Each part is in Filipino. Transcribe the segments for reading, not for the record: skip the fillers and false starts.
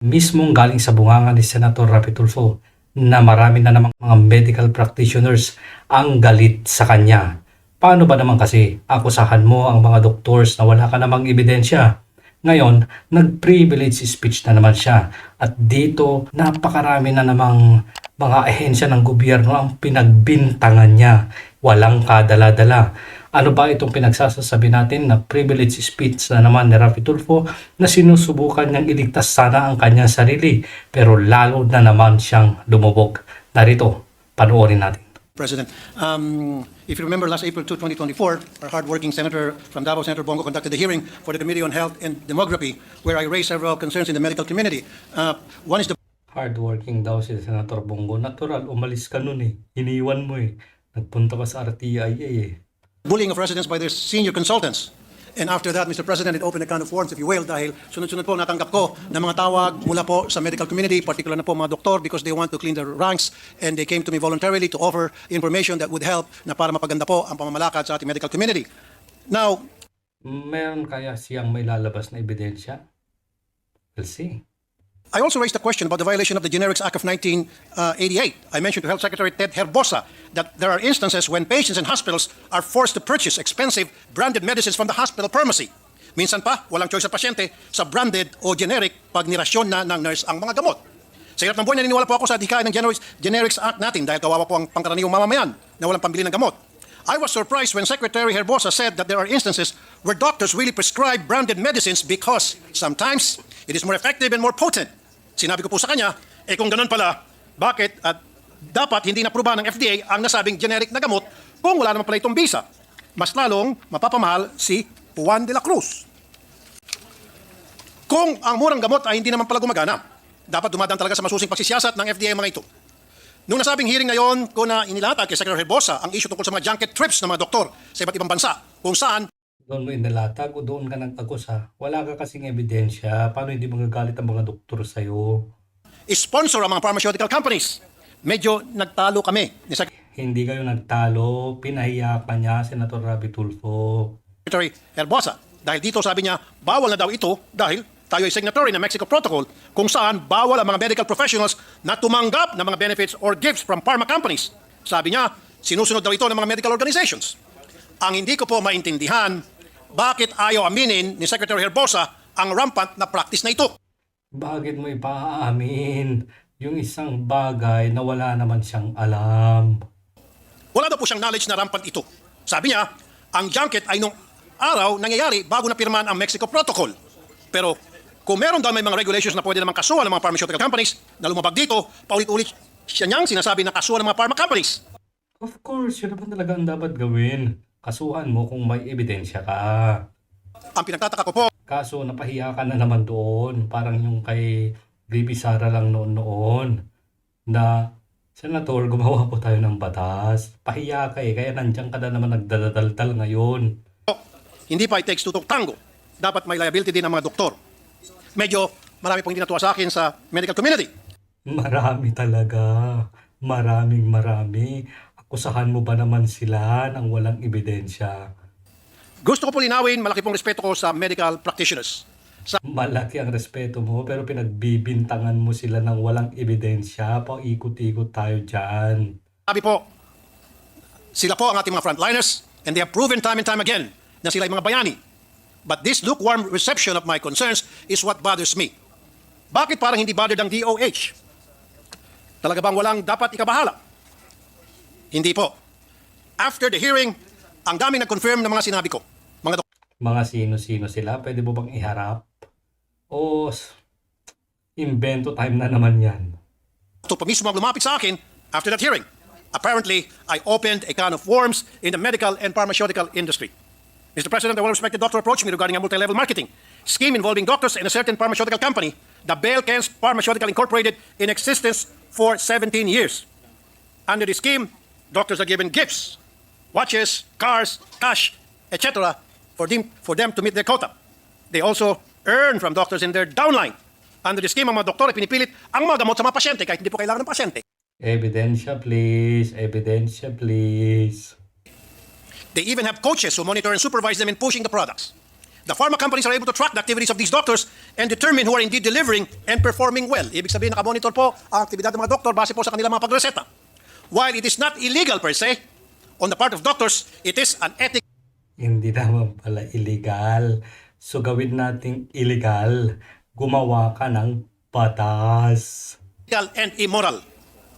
Mismong galing sa bunganga ni Senator Raffy Tulfo na marami na namang mga medical practitioners ang galit sa kanya. Paano ba naman kasi akusahan mo ang mga doctors na wala ka namang ebidensya? Ngayon, nag-privilege speech na naman siya at dito napakarami na namang mga ahensya ng gobyerno ang pinagbintangan niya. Walang kadala-dala. Ano ba itong pinagsasasabi natin na privilege speech na naman ni Raffy Tulfo na sinusubukan niyang iligtas sana ang kanyang sarili pero lalo na naman siyang lumubog. Narito, panoorin natin. President, if you remember last April 2, 2024, our hardworking senator from Davao, Senator Bongo, conducted a hearing for the Committee on Health and Demography where I raised several concerns in the medical community. One is the Hardworking daw si Senator Bongo. Natural, umalis ka nun eh. Iniwan mo eh. Nagpunta ka sa RTIA eh. bullying of residents by their senior consultants. And after that, Mr. President, it opened a can of worms, if you will, dahil sunod-sunod po natanggap ko ng mga tawag mula po sa medical community, particular na po mga doktor, because they want to clean their ranks, and they came to me voluntarily to offer information that would help na para mapaganda po ang pamamalakad sa ating medical community. Now, Meron kaya siyang may lalabas na ebidensya? We'll see. I also raised a question about the violation of the Generics Act of 1988. I mentioned to Health Secretary Ted Herbosa that there are instances when patients in hospitals are forced to purchase expensive branded medicines from the hospital pharmacy. Minsan pa, walang choice sa pasyente sa branded o generic pag nirasyon na ng nurse ang mga gamot. Sa hirap ng buhay, naniniwala po ako sa dikain ng Generics Act natin dahil kawawa po ang pangkaraniwang mamamayan na walang pambili ng gamot. I was surprised when Secretary Herbosa said that there are instances where doctors really prescribe branded medicines because sometimes it is more effective and more potent. Sinabi ko po sa kanya, kung ganun pala, bakit at dapat hindi napruba ng FDA ang nasabing generic na gamot kung wala naman pala itong bisa? Mas lalong mapapamahal si Juan de la Cruz. Kung ang murang gamot ay hindi naman pala gumagana, dapat dumadaan talaga sa masusing pagsisiyasat ng FDA ang mga ito. Nung nasabing hearing ngayon ko na inilatag kay Secretary Herbosa ang issue tungkol sa mga junket trips ng mga doktor sa iba't ibang bansa kung saan Doon mo inilatag o doon ka nag-akusa. Wala ka kasing ebidensya. Paano hindi magagalit ang mga doktor sa'yo? sponsor ang mga pharmaceutical companies. Medyo nagtalo kami ni Hindi kayo nagtalo. Pinahiya ka niya, Senator Raffy Tulfo. Secretary Herbosa. Dahil dito sabi niya, bawal na daw ito dahil tayo ay signatory ng Mexico Protocol kung saan bawal ang mga medical professionals na tumanggap ng mga benefits or gifts from pharma companies. Sabi niya, sinusunod daw ito ng mga medical organizations. Ang hindi ko po maintindihan, bakit ayaw aminin ni Secretary Herbosa ang rampant na practice na ito? Bakit mo ipaamin yung isang bagay na wala naman siyang alam? Wala daw po siyang knowledge na rampant ito. Sabi niya, ang junket ay nung araw nangyayari bago na pirmahan ang Mexico Protocol. Pero kung meron daw may mga regulations na pwede naman kasuhan ng mga pharmaceutical companies na lumabag dito, paulit-ulit siya niyang sinasabi na kasuhan ng mga pharma companies. Of course, yun naman talaga ang dapat gawin. Kasuhan mo kung may ebidensya ka. Ang pinagtataka ko po, Kaso napahiya ka na naman doon. Parang yung kay Baby Sara lang noon na, Senator, gumawa po tayo ng batas. Pahiya ka eh, kaya nandiyan ka na naman nagdadaldal ngayon. hindi pa it takes two to tango. Dapat may liability din ang mga doktor. Medyo marami pong hindi natuwa sa akin sa medical community. Marami talaga. Marami. Akusahan mo ba naman sila ng walang ebidensya? Gusto ko po linawin, malaki pong respeto ko sa medical practitioners. Malaki ang respeto mo pero pinagbibintangan mo sila ng walang ebidensya. Paikot-ikot tayo dyan. Sabi po, sila po ang ating mga frontliners and they have proven time and time again na sila ay mga bayani. But this lukewarm reception of my concerns is what bothers me. Bakit parang hindi bothered ang DOH? Talaga bang walang dapat ikabahala? Hindi po. After the hearing, ang daming nag-confirm ng mga sinabi ko. Mga sino-sino sila? Pwede mo bang iharap? O invento time na naman yan? Ito pa mismo ang lumapit sa akin after that hearing. Apparently, I opened a can of worms in the medical and pharmaceutical industry. Mr. President, a well-respected doctor approached me regarding a multi-level marketing scheme involving doctors and a certain pharmaceutical company, the Belkens Pharmaceutical Incorporated, in existence for 17 years. Under the scheme, doctors are given gifts, watches, cars, cash, etc. for them to meet their quota. They also earn from doctors in their downline. Under the scheme, ang mga doktor ay pinipilit ang mga gamot sa mga pasyente kahit hindi po kailangan ng pasyente. Ebidensya please. Ebidensya please. They even have coaches who monitor and supervise them in pushing the products. The pharma companies are able to track the activities of these doctors and determine who are indeed delivering and performing well. Ibig sabihin, nakamonitor po ang aktibidad ng mga doktor base po sa kanilang mga pagreseta. While it is not illegal per se, on the part of doctors, it is an ethical Hindi naman pala illegal. So gawin nating illegal. Gumawa ka ng batas. and immoral.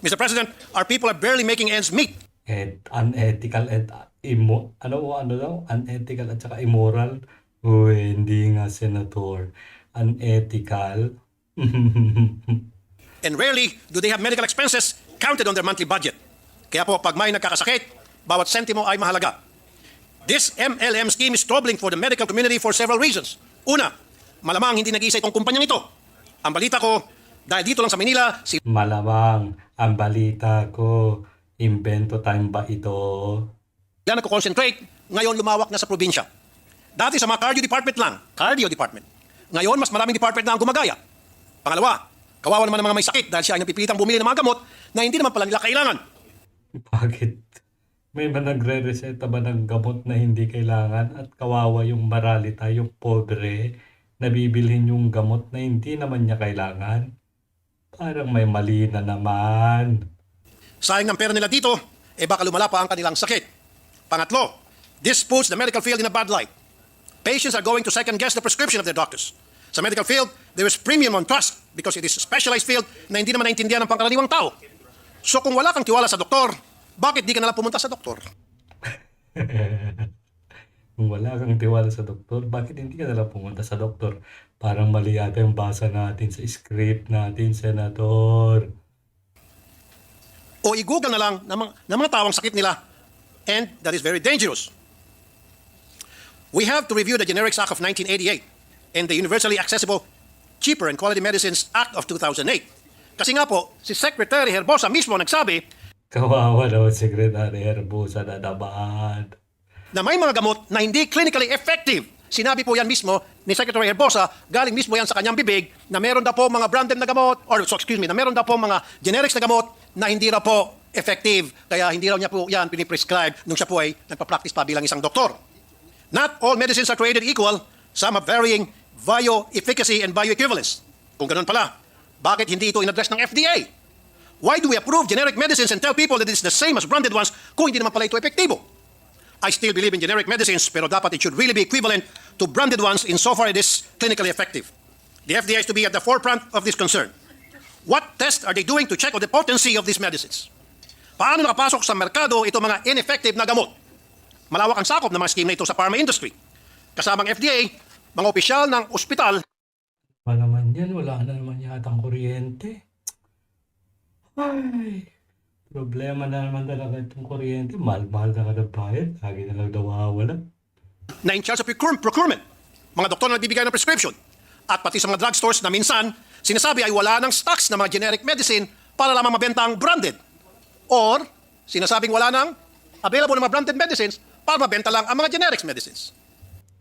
Mr. President, our people are barely making ends meet. At unethical at ano daw? Unethical at saka immoral. Uy, hindi nga, Senator. Unethical. And rarely do they have medical expenses counted on their monthly budget. Kaya po, pag may nagkakasakit, bawat sentimo ay mahalaga. This MLM scheme is troubling for the medical community for several reasons. Una, malamang hindi nag-iisa itong kumpanyang ito. Ang balita ko, dahil dito lang sa Manila, si Malamang, ang balita ko, invento time ba ito? sila nagko-concentrate, ngayon lumawak na sa probinsya. Dati sa mga cardio department. Ngayon, mas maraming department na ang gumagaya. Pangalawa, kawawa naman ng mga may sakit dahil siya ay napipilitang bumili ng mga gamot na hindi naman pala nila kailangan. Bakit? May ba nagre-reseta ba ng gamot na hindi kailangan at kawawa yung maralita, yung pobre, nabibilhin yung gamot na hindi naman niya kailangan? Parang may mali na naman. Sayang ng pera nila dito, baka lumala pa ang kanilang sakit. Pangatlo, this puts the medical field in a bad light. Patients are going to second-guess the prescription of their doctors. Sa medical field, there is premium on trust because it is a specialized field na hindi naman naintindihan ng pangkaraniwang tao. So kung wala kang tiwala sa doktor, bakit di ka nalang pumunta sa doktor? Kung wala kang tiwala sa doktor, bakit hindi ka nalang pumunta sa doktor? Parang mali yata yung basa natin sa script natin, Senator. O i-google na lang ng mga tawang sakit nila. And that is very dangerous. We have to review the Generics Act of 1988 and the Universally Accessible, Cheaper and Quality Medicines Act of 2008. Kasi nga po, si Secretary Herbosa mismo nagsabi Kawawa daw, Secretary Herbosa na naman. na may mga gamot na hindi clinically effective. Sinabi po yan mismo ni Secretary Herbosa, galing mismo yan sa kanyang bibig, na meron daw po mga branded na gamot, na meron daw po mga generics na gamot na hindi raw po effective. Kaya hindi raw niya po yan piniprescribe nung siya po ay nagpa-practice pa bilang isang doktor. Not all medicines are created equal. Some have varying bioefficacy and bioequivalence. Kung ganun pala, bakit hindi ito in-address ng FDA? Why do we approve generic medicines and tell people that it's the same as branded ones kung hindi naman pala ito epektibo? I still believe in generic medicines, pero dapat it should really be equivalent to branded ones insofar it is clinically effective. The FDA has to be at the forefront of this concern. What tests are they doing to check on the potency of these medicines? Paano nakapasok sa merkado ito mga ineffective na gamot? Malawak ang sakop ng mga scheme na ito sa pharma industry. Kasamang FDA, mga opisyal ng ospital, Pa naman yan, wala na naman yatang kuryente. Ay, problema na naman talaga itong kuryente. Mahal-mahal na kada bayad. Lagi na lang daw wawala. na in charge of procurement, mga doktor na nagbibigay ng prescription, at pati sa mga drugstores na minsan, sinasabi ay wala ng stocks na mga generic medicine para lamang mabenta ang branded. Or, sinasabing wala ng available na mga branded medicines para mabenta lang ang mga generics medicines.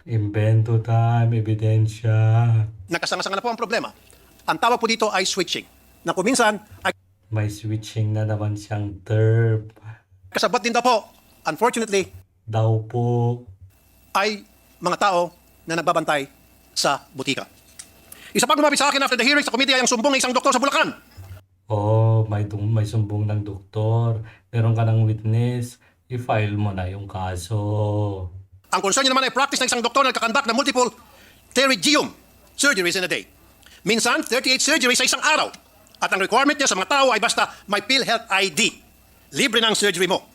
Invento time, ebidensya. Nagkasanga-sanga na po ang problema. Ang tawag po dito ay switching, na kuminsan ay May switching na naman siyang term. kasabot din daw po, unfortunately, Daw po. ay mga tao na nagbabantay sa butika. Isa pang lumapit sa akin after the hearing sa committee ay ang sumbong ng isang doktor sa Bulacan. Oh, may sumbong ng doktor. Meron ka ng witness. I-file mo na yung kaso. Ang concern niya naman ay practice ng isang doktor na nagkakandak ng multiple pterygium surgeries in a day. Minsan, 38 surgeries sa isang araw. At ang requirement niya sa mga tao ay basta may PhilHealth ID. Libre na ang surgery mo.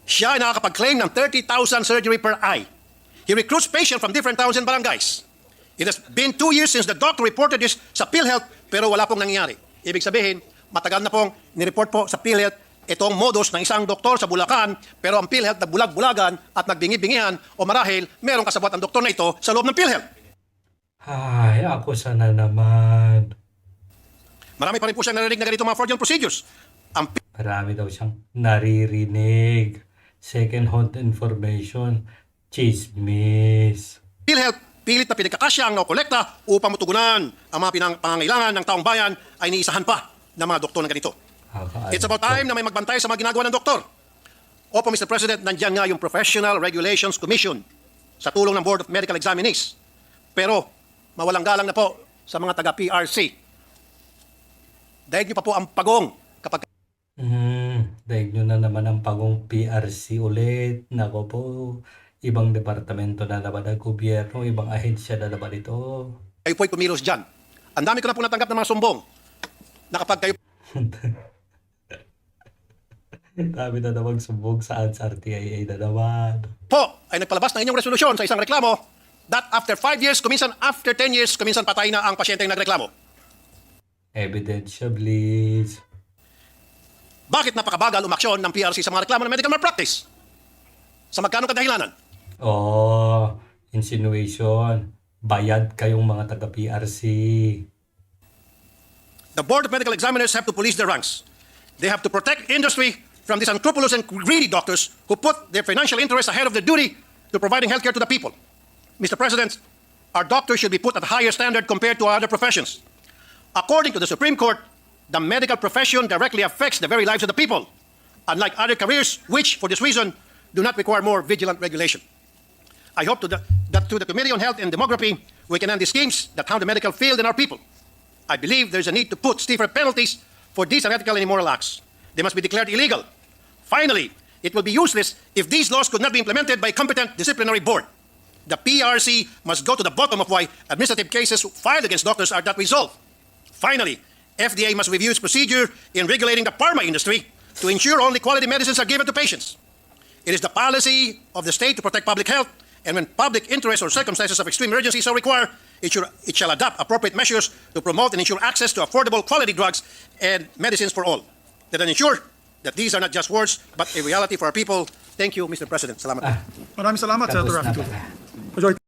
Siya ay nakakapag-claim ng 30,000 surgery per eye. He recruits patients from different towns and barangays. It has been 2 years since the doctor reported this sa PhilHealth pero wala pong nangyayari. Ibig sabihin, matagal na pong nireport po sa PhilHealth itong modus ng isang doktor sa Bulacan pero ang PhilHealth nagbulag-bulagan at nagbingi-bingihan o marahil merong kasabot ang doktor na ito sa loob ng PhilHealth. Ay, ako sana naman. Marami pa rin po siyang narinig na ganito mga fraudulent procedures. Ang Marami daw siyang naririnig. Second-hand information. Chismis. PhilHealth pilit na pinagkakasya ang kolekta upang matugunan ang mga pangangailangan ng taong bayan ay niisahan pa ng mga doktor na ganito. It's about time na may magbantay sa mga ginagawa ng doktor. Opo, Mr. President, nandiyan nga yung Professional Regulations Commission sa tulong ng Board of Medical Examinees. Pero mawalang galang na po sa mga taga-PRC. Daig niyo pa po ang pagong kapag Daig nyo na naman ang pagong PRC ulit. Nako po, ibang departamento na naman ng gobyerno, ibang ahensya na naman ito. kayo po'y kumilos dyan. Ang dami ko na po natanggap ng mga sumbong na kapag kayo Dami na naman sumbong sa RTIA na naman. po ay nagpalabas ng inyong resolusyon sa isang reklamo that after 5 years, kuminsan after 10 years, kuminsan patay na ang pasyenteng nagreklamo. Ebidensya, please. Bakit napakabagal umaksyon ng PRC sa mga reklamo ng medical malpractice? Sa magkano kadahilanan? Oh, insinuation. Bayad kayong mga taga-PRC. The Board of Medical Examiners have to police their ranks. They have to protect industry from these unscrupulous and greedy doctors who put their financial interests ahead of their duty to providing healthcare to the people. Mr. President, our doctors should be put at a higher standard compared to other professions. According to the Supreme Court, the medical profession directly affects the very lives of the people, unlike other careers which, for this reason, do not require more vigilant regulation. I hope that through the Committee on Health and Demography, we can end the schemes that harm the medical field and our people. I believe there is a need to put stiffer penalties for these unethical and immoral acts. They must be declared illegal. Finally, it will be useless if these laws could not be implemented by a competent disciplinary board. The PRC must go to the bottom of why administrative cases filed against doctors are not resolved. Finally, FDA must review its procedure in regulating the pharma industry to ensure only quality medicines are given to patients. It is the policy of the state to protect public health, and when public interest or circumstances of extreme emergency so require, it shall adopt appropriate measures to promote and ensure access to affordable quality drugs and medicines for all. That ensure that these are not just words, but a reality for our people. Thank you, Mr. President. Salamat. Maraming salamat, Senator Tapos na Raffy pala. Tulfo. Majority